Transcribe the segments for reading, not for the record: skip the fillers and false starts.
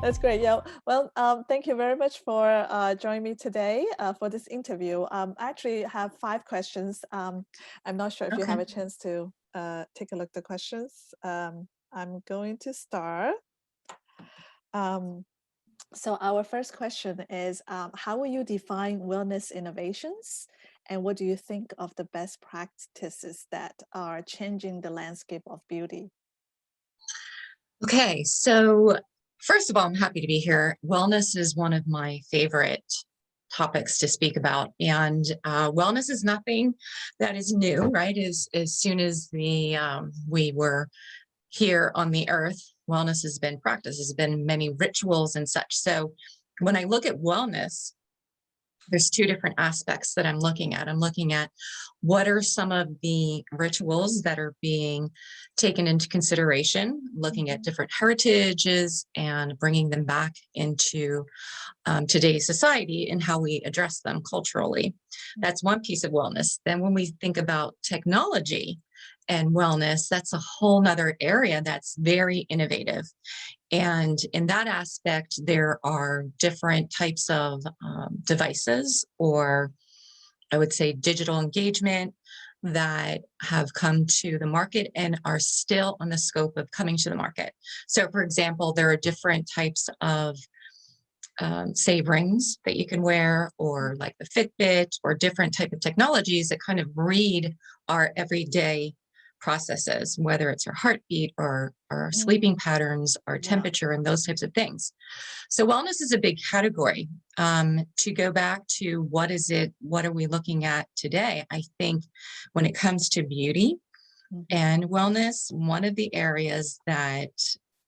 That's great. Yeah. Well, thank you very much for joining me today for this interview. I actually have 5 questions. I'm not sure if you have Okay. a chance to take a look at the questions. I'm going to start. Um, so our first question is, how will you define wellness innovations? And what do you think of the best practices that are changing the landscape of beauty? Okay. So, first of all, I'm happy to be here. Wellness is one of my favorite topics to speak about, and wellness is nothing that is new, right? As soon as the we were here on the earth, wellness has been practiced. There's been many rituals and such. So, when I look at wellness, there's two different aspects that I'm looking at. I'm looking at what are some of the rituals that are being taken into consideration, looking at Mhm. different heritages and bringing them back into today's society and how we address them culturally. That's one piece of wellness. Then, when we think about technology and wellness, that's a whole nother area that's very innovative. And in that aspect, there are different types of devices, or I would say digital engagement, that have come to the market and are still on the scope of coming to the market. So, for example, there are different types of say rings that you can wear, or like the Fitbit, or different type of technologies that kind of read our everyday processes, whether it's our heartbeat or our sleeping Mm, patterns, our yeah. temperature, and those types of things. So wellness is a big category. To go back to what is it, what are we looking at today? I think when it comes to beauty Mhm. and wellness, one of the areas that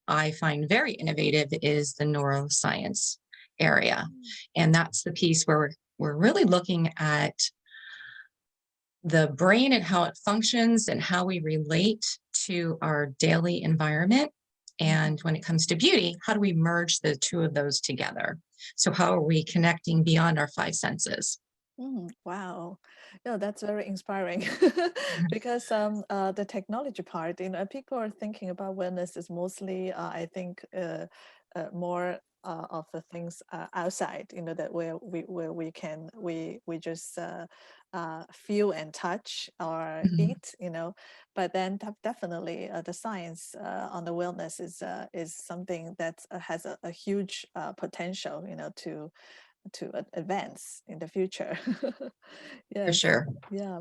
I find very innovative is the neuroscience area. Mm. And that's the piece where we're really looking at the brain and how it functions and how we relate to our daily environment. And Mhm. when it comes to beauty, how do we merge the two of those together? So, how are we connecting beyond our five senses? Wow. Yeah, that's very inspiring because the technology part, people are thinking about wellness is mostly, I think, more of the things outside, that where we can we just feel and touch or Mhm. eat, but then definitely the science on the wellness is something that has a huge potential, to advance in the future. For Yes. sure. Yeah.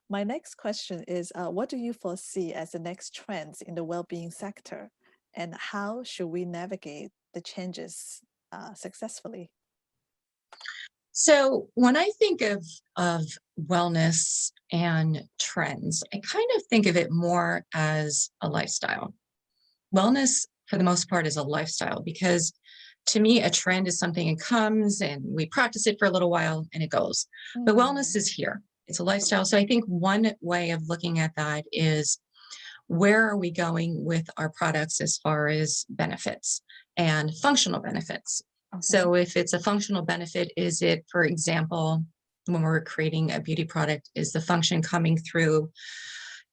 My next question is, what do you foresee as the next trends in the well-being sector, and how should we navigate the changes successfully? So when I think of wellness and trends, I kind of think of it more as a lifestyle. Wellness, for the most part, is a lifestyle, because to me, a trend is something that comes and we practice it for a little while and it goes. But wellness Mm, is here. It's a lifestyle. So I think one way of looking at that is, where are we going with our products as far as benefits and functional benefits? mhm, So if it's a functional benefit, is it, for example, when we're creating a beauty product, is the function coming through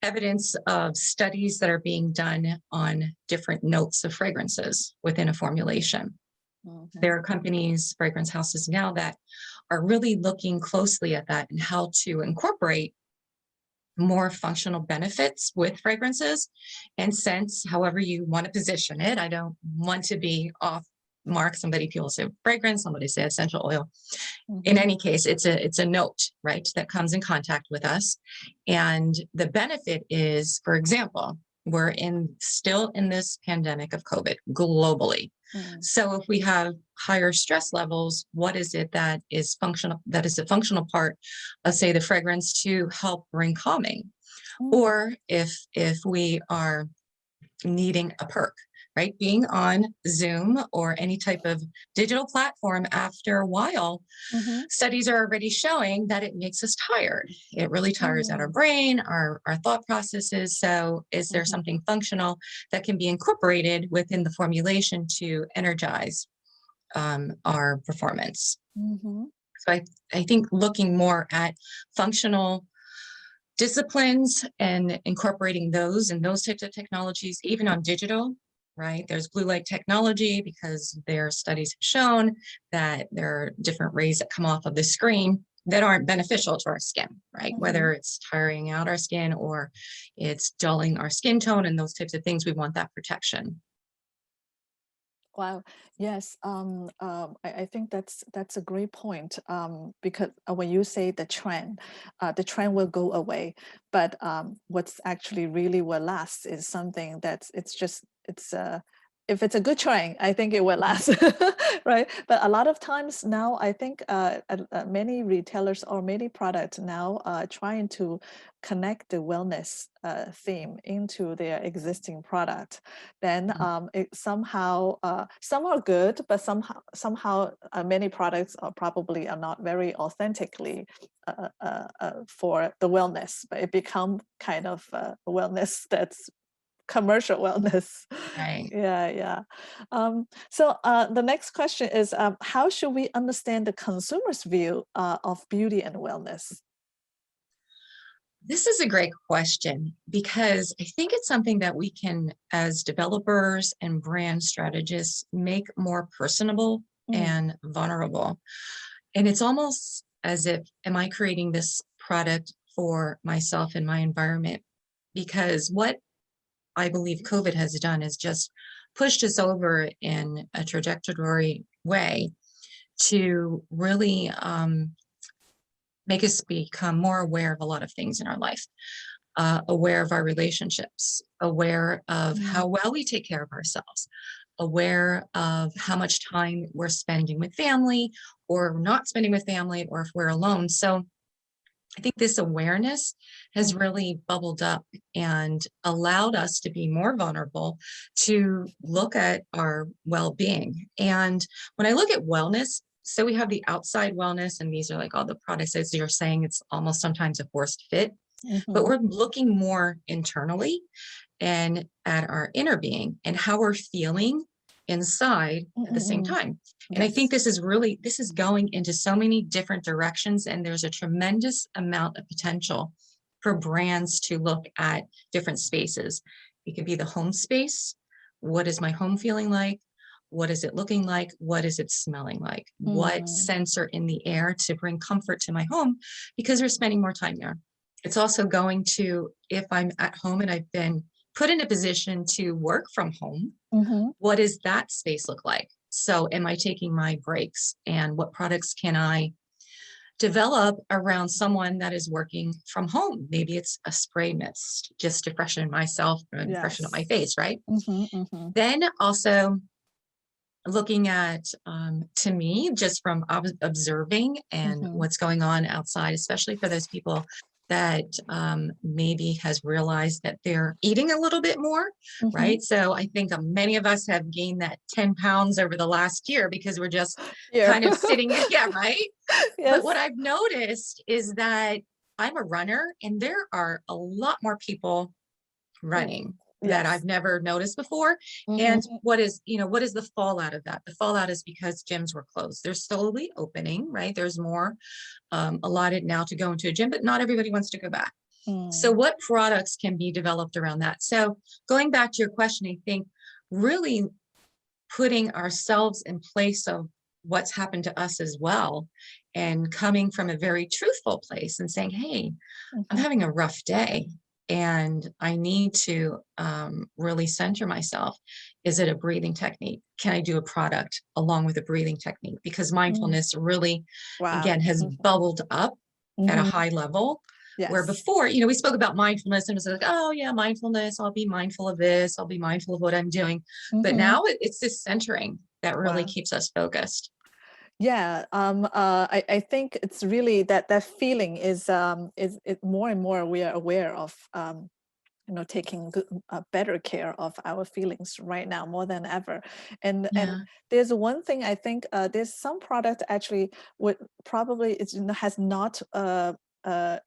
evidence of studies that are being done on different notes of fragrances within a formulation? mhm, There are companies, fragrance houses now, that are really looking closely at that and how to incorporate more functional benefits with fragrances and scents, however you want to position it. I don't want to be off mark. People say fragrance, somebody say essential oil. In mhm, any case, it's a note, right, that comes in contact with us. And the benefit is, for example, we're in still in this pandemic of COVID globally. mm, So if we have higher stress levels, what is it that is functional, that is a functional part of, say, the fragrance to help bring calming? mm, Or if we are needing a perk, right? Being on Zoom or any type of digital platform, after a while, mhm, studies are already showing that it makes us tired. It really tires out our mm, brain, our thought processes. So, is there mhm, something functional that can be incorporated within the formulation to energize our performance? mhm, So, I think looking more at functional disciplines and incorporating those and those types of technologies, even on digital, right? There's blue light technology because their studies have shown that there are different rays that come off of the screen that aren't beneficial to our skin, right? Whether it's tiring out our skin or it's dulling our skin tone and those types of things, we want that protection. Wow. Yes. I think that's a great point. Because when you say the trend will go away, but what's actually really will last is something that's if it's a good trend, I think it will last, right? But a lot of times now, I think many retailers or many products now are trying to connect the wellness theme into their existing product. Then it somehow some are good, but somehow many products are probably are not very authentically for the wellness, but it become kind of wellness that's commercial wellness. Right. Yeah, yeah. So the next question is, how should we understand the consumer's view of beauty and wellness? This is a great question because I think it's something that we can, as developers and brand strategists, make more personable Mm, and vulnerable. And it's almost as if, am I creating this product for myself and my environment? Because what I believe COVID has done is just pushed us over in a trajectory way to really make us become more aware of a lot of things in our life, aware of our relationships, aware of mm, how well we take care of ourselves, aware of how much time we're spending with family or not spending with family, or if we're alone. So I think this awareness has mm, really bubbled up and allowed us to be more vulnerable to look at our well-being. And when I look at wellness, so we have the outside wellness, and these are like all the products, as you're saying, it's almost sometimes a forced fit, but mhm, we're looking more internally and at our inner being and how we're feeling inside mm, at the mm, same mm. time. And I think Yes. this is going into so many different directions, and there's a tremendous amount of potential for brands to look at different spaces. It could be the home space. What is my home feeling like? What is it looking like? What is it smelling like? What Mm, scents are in the air to bring comfort to my home because we're spending more time there. It's also going to, if I'm at home and I've been put in a position to work from home, mhm, what does that space look like? So am I taking my breaks, and what products can I develop around someone that is working from home? Maybe it's a spray mist just to freshen myself and freshen up my yes. face, right? Mhm, mhm, Then also looking at, to me, just from observing and mhm, what's going on outside, especially for those people that maybe has realized that they're eating a little bit more, mhm. right? So I think many of us have gained that 10 pounds over the last year because we're just Here. kind of sitting, yeah, right? But what Yes. I've noticed is that I'm a runner and there are a lot more people Mm, running that I've yes. never noticed before. And Mhm, what is the fallout of that? The fallout is because gyms were closed. They're slowly opening, right? There's more allotted now to go into a gym, but not everybody wants to go back. So mm, what products can be developed around that? So going back to your question, I think really putting ourselves in place of what's happened to us as well, and coming from a very truthful place and saying, hey, I'm mhm, having a rough day and I need to really center myself. Is it a breathing technique? Can I do a product along with a breathing technique? Because mm. mindfulness really, Wow. again, has Mhm, bubbled up at a mhm. high level. Where Yes. before, we spoke about mindfulness and it was like, oh yeah, mindfulness, I'll be mindful of this, I'll be mindful of what I'm doing. But Mhm. now it's this centering that really Wow. keeps us focused. Yeah. I think it's really that feeling is it more and more we are aware of taking good, better care of our feelings right now more than ever. And Yeah. there's one thing I think there's some product actually would probably has not uh, uh,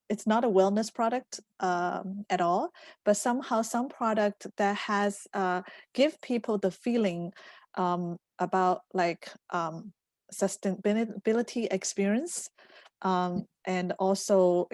it's not a wellness product at all, but somehow some product that has give people the feeling about like sustainability experience, and also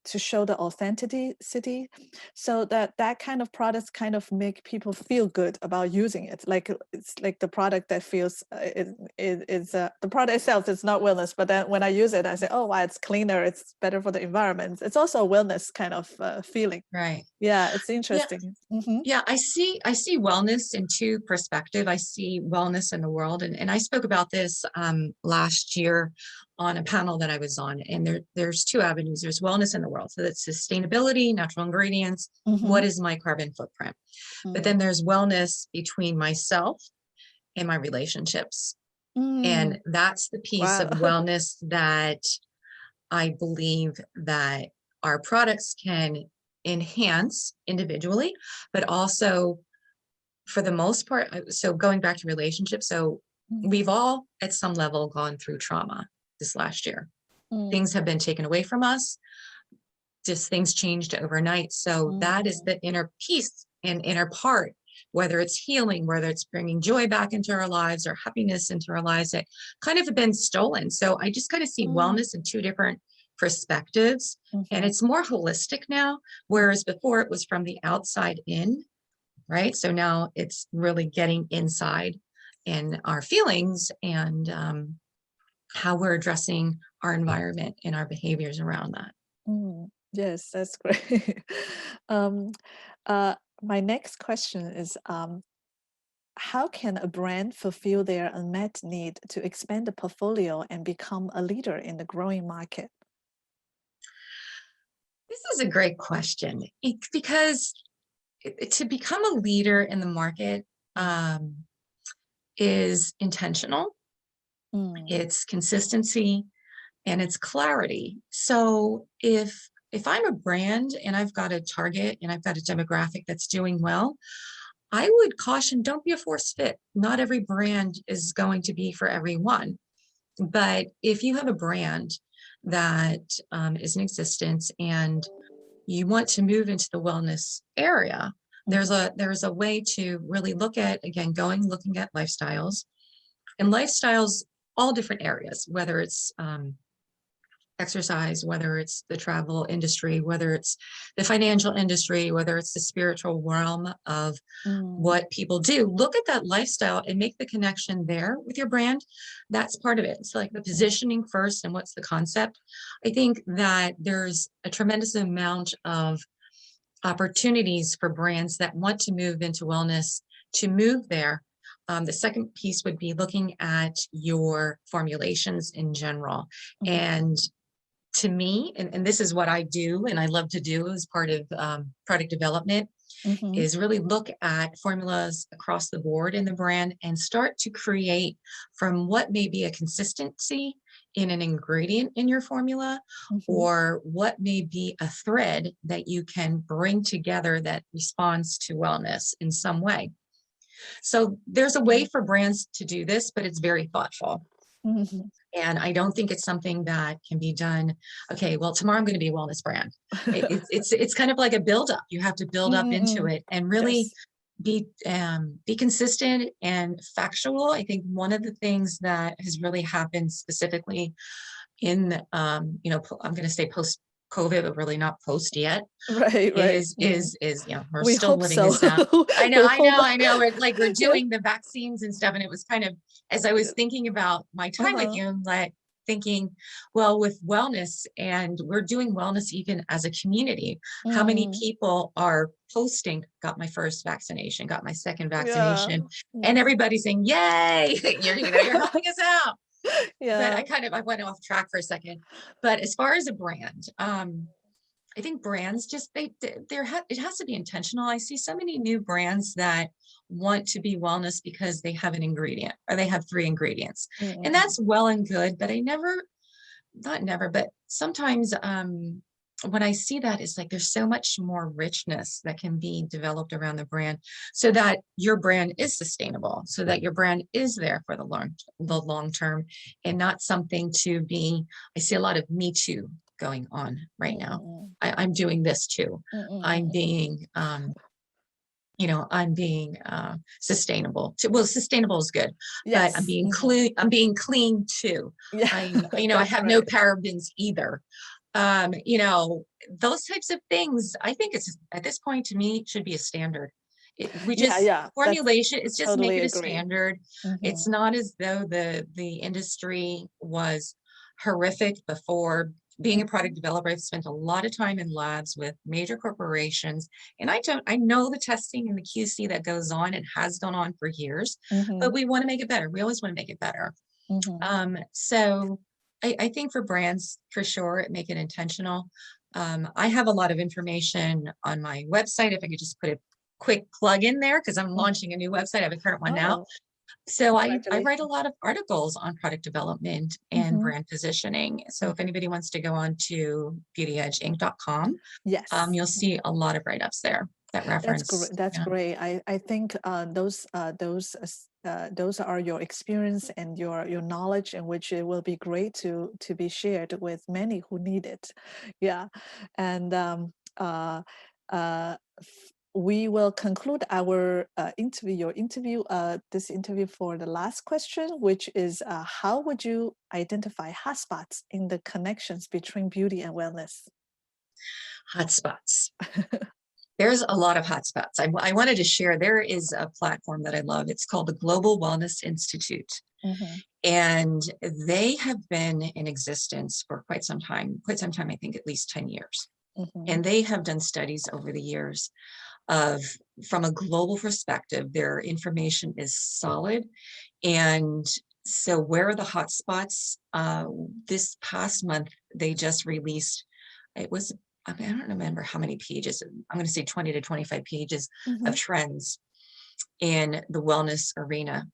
to show the authenticity, so that kind of products kind of make people feel good about using it. Like it's like the product that feels the product itself is not wellness, but then when I use it, I say, oh wow, it's cleaner, it's better for the environment. It's also a wellness kind of feeling. Right. Yeah, it's Yeah. interesting. Yeah, I see wellness in two perspectives. I see wellness in the world, and I spoke about this last year on a panel that I was on. And there's two avenues. There's wellness in the world, so that's sustainability, natural ingredients. What is my carbon footprint? But then there's wellness between myself and my relationships, and that's the piece Wow. of wellness that I believe that our products can enhance individually, but also for the most part, so going back to relationships, so we've all at some level gone through trauma this last year. Things have been taken away from us, just things changed overnight. So that is the inner piece and inner part, whether it's healing, whether it's bringing joy back into our lives or happiness into our lives, that kind of have been stolen. So I just kind of see wellness in two different perspectives, and it's more holistic now, whereas before it was from the outside in, right? So now it's really getting inside in our feelings and how we're addressing our environment and our behaviors around that. Yes, that's great. um, my next question is, how can a brand fulfill their unmet need to expand the portfolio and become a leader in the growing market? This is a great question, because to become a leader in the market is intentional, it's consistency, and it's clarity. So if I'm a brand and I've got a target and I've got a demographic that's doing well, I would caution, don't be a force fit. Not every brand is going to be for everyone. But if you have a brand that is in existence and you want to move into the wellness area, there's a way to really look at, again, looking at lifestyles, and lifestyles, all different areas, whether it's exercise, whether it's the travel industry, whether it's the financial industry, whether it's the spiritual realm of what people do. Look at that lifestyle and make the connection there with your brand. That's part of it. It's like the positioning first and what's the concept. I think that there's a tremendous amount of opportunities for brands that want to move into wellness to move there. The second piece would be looking at your formulations in general. And to me, and this is what I do and I love to do as part of product development, is really look at formulas across the board in the brand and start to create from what may be a consistency in an ingredient in your formula, or what may be a thread that you can bring together that responds to wellness in some way. So there's a way for brands to do this, but it's very thoughtful. And I don't think it's something that can be done, okay, well, tomorrow I'm going to be a wellness brand. It's kind of like a buildup. You have to build up into it and really be consistent and factual. I think one of the things that has really happened specifically in, I'm going to say post-COVID, but really not post yet, Right. we're We still hope living so. this out. I know. We're Yeah. doing the vaccines and stuff. And it was kind of, as I was thinking about my time with you, I'm like thinking, well, with wellness, and we're doing wellness even as a community, how many people are posting, got my first vaccination, got my second vaccination, and everybody's saying, yay, you're helping us out. But I went off track for a second. But as far as a brand, I think brands just, it has to be intentional. I see so many new brands that want to be wellness because they have an ingredient or they have 3 ingredients. And that's well and good, but but sometimes when I see that, it's like there's so much more richness that can be developed around the brand so that your brand is sustainable, so that your brand is there for the long term, and not something to be, I see a lot of Me Too going on right now. I'm doing this too. I'm being, I'm being sustainable. Well, sustainable is good, but I'm being clean. I'm being clean too. Yeah. I have no parabens either. You know, those types of things, I think it's at this point to me, it should be a standard. We Yeah, just yeah, that's formulation, it's just make totally it a agree. standard. It's Mm-hmm. not as though the industry was horrific before. Being a product developer, I've spent a lot of time in labs with major corporations, and I know the testing and the QC that goes on and has gone on for years, Mm-hmm. but we want to make it better. We always want to make it better. Mm-hmm. So I think for brands, for sure, make it intentional. I have a lot of information on my website. If I could just put a quick plug in there, because I'm Mm-hmm. launching a new website. I have a current one now. Oh, So I write a congratulations. lot of articles on product development and Mm-hmm. brand positioning. So if Mm-hmm. anybody wants to go on to beautyedgeinc.com, Yes. you'll see a lot of write-ups there that That's great. reference. That's Yeah. great. I think those are your experience and your knowledge, in which it will be great to be shared with many who need it. Yeah, and we will conclude our this interview for the last question, which is how would you identify hotspots in the connections between beauty and wellness? Hotspots. There's a lot of hotspots. I wanted to share, there is a platform that I love. It's called the Global Wellness Institute. Mm-hmm. And they have been in existence for quite some time, I think at least 10 years. Mm-hmm. And they have done studies over the years of, from a global perspective, their information is solid. And so where are the hotspots? This past month, they just released, it was, I mean, I don't remember how many pages, I'm going to say 20 to 25 pages Mm-hmm. of trends in the wellness arena.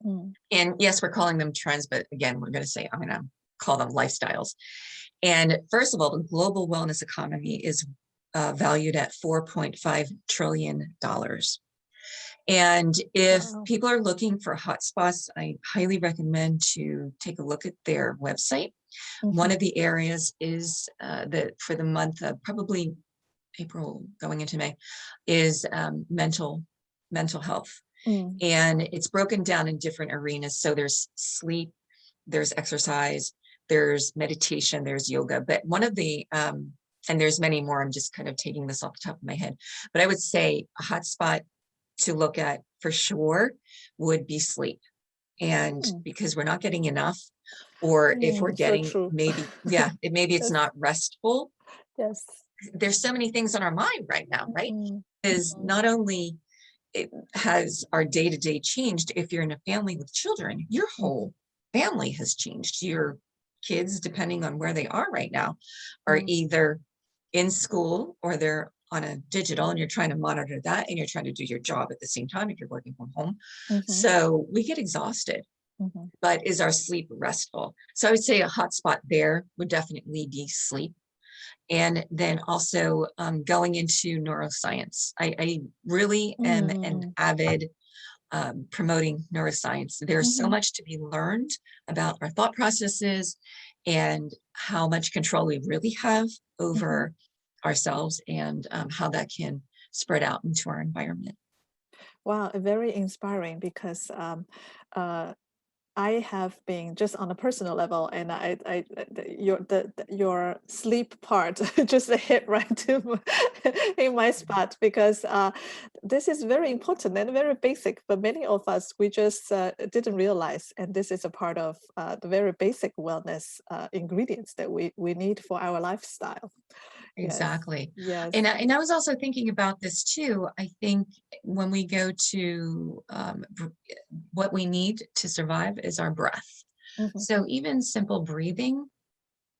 Mm. And yes, we're calling them trends, but again, we're going to say, I'm going to call them lifestyles. And first of all, the global wellness economy is valued at $4.5 trillion. And if Wow. people are looking for hotspots, I highly recommend to take a look at their website. One Mm-hmm. of the areas is that for the month of probably April going into May is mental health. Mm. And it's broken down in different arenas. So there's sleep, there's exercise, there's meditation, there's yoga. But one of the, and there's many more, I'm just kind of taking this off the top of my head, but I would say a hotspot to look at for sure would be sleep. And Mm. because we're not getting enough, or if we're Mm. So getting true. maybe, yeah, maybe it's Yes. not restful. Yes. There's so many things on our mind right now, right? Mm. Is Mm. not only it has our day-to-day changed, if you're in a family with children, your Mm. whole family has changed. Your kids, depending on where they are right now, are Mm. either in school or they're on a digital, and you're trying to monitor that and you're trying to do your job at the same time if you're working from home. Mm-hmm. So we get exhausted. Mm-hmm. But is our sleep restful? So I would say a hot spot there would definitely be sleep. And then also going into neuroscience. I really am an Mm. avid promoting neuroscience. There's so Mm-hmm. much to be learned about our thought processes and how much control we really have Mm-hmm. over ourselves, and how that can spread out into our environment. Wow, very inspiring, because uh, I have been, just on a personal level, and your sleep part just hit right in my spot, because this is very important and very basic. But many of us, we just didn't realize, and this is a part of the very basic wellness ingredients that we need for our lifestyle. Yes, Exactly. yes. And I was also thinking about this too. I think when we go to what we need to survive is our breath. Mm-hmm. So even simple breathing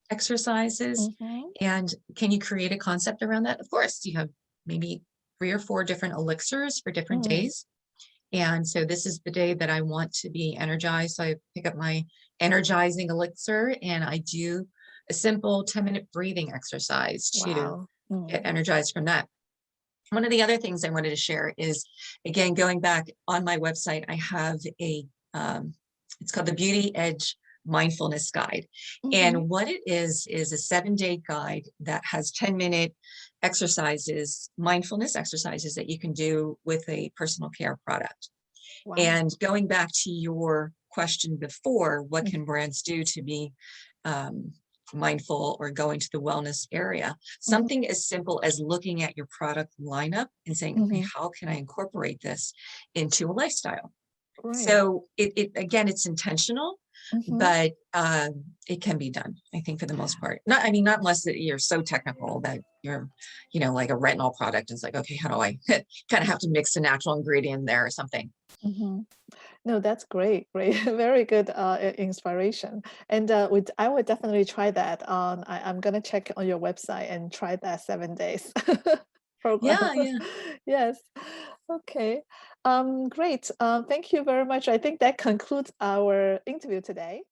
exercises, Mm-hmm. and can you create a concept around that? Of course, you have maybe 3 or 4 different elixirs for different Mm. days. And so this is the day that I want to be energized. So I pick up my energizing elixir and I do a simple 10-minute breathing exercise to Wow. get Mm. energized from that. One of the other things I wanted to share is, again, going back on my website, I have it's called the BeautyEdge Mindfulness Guide. Mm-hmm. And what it is a 7-day guide that has 10-minute exercises, mindfulness exercises that you can do with a personal care product. Wow. And going back to your question before, what can brands do to be mindful or go into the wellness area. Mhm, Something as simple as looking at your product lineup and saying, okay, mhm. how can I incorporate this into a lifestyle? Right. So it again, it's intentional, Mhm. but it can be done, I think, for the most part. Not, I mean, not unless that you're so technical that you're, like a retinol product. It's like, okay, how do I kind of have to mix a natural ingredient there or something? Mhm. No, that's great, great, very good inspiration. And I would definitely try that. I'm gonna check on your website and try that 7 days program. Yeah, yeah. Yes. Okay. Great. Thank you very much. I think that concludes our interview today.